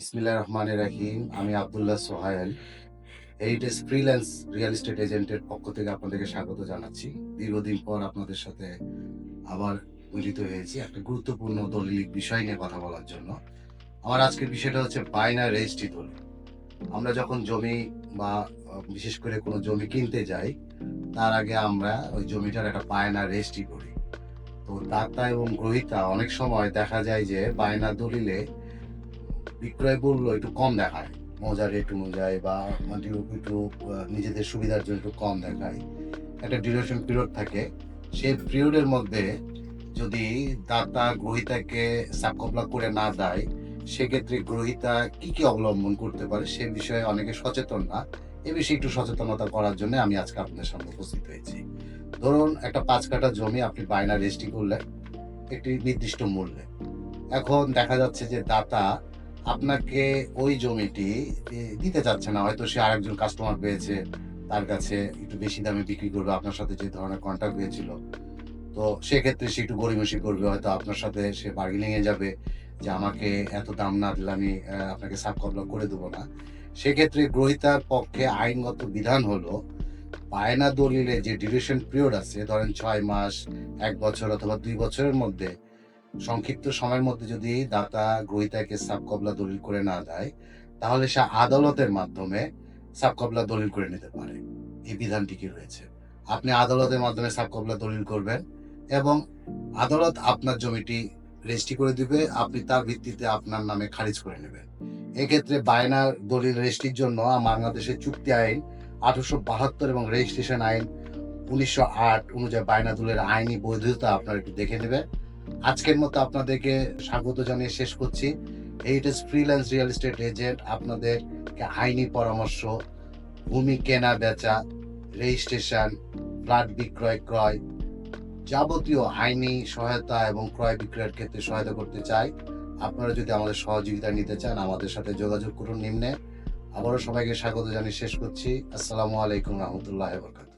বিসমিল্লাহির রহমানির রহিম। আমি Abdullah Sohail. Heritage freelance real estate এজেন্টের পক্ষ থেকে আপনাদেরকে স্বাগত জানাচ্ছি। দীর্ঘদিন পর আপনাদের সাথে আবার মিলিত হয়েছি একটা গুরুত্বপূর্ণ দলিলিক বিষয় নিয়ে কথা বলার জন্য। আমার আজকের বিষয়টা হচ্ছে বায়না রেজিস্ট্রি দলিল। আমরা যখন জমি বা বিশেষ করে কোনো জমি কিনতে যাই, তার আগে আমরা ওই জমিটার একটা বায়না রেজিস্ট্রি করি। তো দাতা এবং গ্রহীতা অনেক সময় দেখা যায় যে বায়না দলিলে বিক্রয় মূল্য একটু কম দেখায়। মৌজা রেট অনুযায়ী বা মানে একটু নিজেদের সুবিধার জন্য একটু কম দেখায়। একটা ডিউরেশন পিরিয়ড থাকে। সেই পিরিয়ডের মধ্যে যদি দাতা গ্রহীতাকে সাবকবলা করে না দেয়, সেক্ষেত্রে গ্রহীতা কি অবলম্বন করতে পারে সে বিষয়ে অনেকে সচেতন না। এ বিষয়ে একটু সচেতনতা করার জন্য আমি আজকে আপনাদের সামনে উপস্থিত হয়েছি। ধরুন একটা ৫ কাঠা জমি আপনি বায়না রেজিস্ট্রি করলেন একটি নির্দিষ্ট মূল্যে। এখন দেখা যাচ্ছে যে দাতা আপনাকে ওই জমিটি দিতে চাচ্ছে না। হয়তো সে আরেকজন কাস্টমার পেয়েছে। তার কাছে একটু বেশি দামে বিক্রি করবে আপনার সাথে যে ধরনের কন্ট্রাক্ট হয়েছিল। তো সেক্ষেত্রে সে একটু গড়িমসি করবে। হয়তো আপনার সাথে সে বার্গেনিং এ যাবে যে, "আমাকে এত দাম না দিলে আমি আপনাকে সাব কবলা করে দেব না।" সেক্ষেত্রে গ্রহীতার পক্ষে আইনগত বিধান হলো, বায়না দলিলে যে ডিউরেশন পিরিয়ড আছে ধরেন ৬ মাস, ১ বছর অথবা ২ বছরের মধ্যে সংক্ষিপ্ত সময়ের মধ্যে যদি দাতা গ্রহীতাকে সাবকবলা দলিল করে না দেয়, তাহলে সে আদালতের মাধ্যমে সাবকবলা দলিল করে নিতে পারে। এই বিধানটি কি রয়েছে। আপনি আদালতের মাধ্যমে সাবকবলা দলিল করবেন এবং আদালত আপনার জমিটি রেজিস্ট্রি করে দিবে। আপনি তার ভিত্তিতে আপনার নামে খারিজ করে নেবেন। এক্ষেত্রে বায়নার দলিল রেজিস্ট্রির জন্য বাংলাদেশের চুক্তি আইন ১৮৭২ এবং রেজিস্ট্রেশন আইন ১৯০৮ অনুযায়ী বায়না দলিলের আইনি বৈধতা আপনারা একটু দেখে নেবেন। আজকের মতো আপনাদেরকে স্বাগত জানিয়ে শেষ করছি। Heritage freelance real estate agent আপনাদেরকে আইনি পরামর্শ, ভূমি কেনা-বেচা, রেজিস্ট্রেশন, ফ্ল্যাট বিক্রয়-ক্রয়, যাবতীয় আইনি সহায়তা এবং ক্রয়-বিক্রয়ের ক্ষেত্রে সহায়তা করতে চাই। আপনারা যদি আমাদের সহযোগিতা নিতে চান আমাদের সাথে যোগাযোগ করুন নিম্নে। আবারও সবাইকে স্বাগত জানিয়ে শেষ করছি। আসসালামু আলাইকুম রহমতুল্লাহি ওয়া বারাকাতুহু।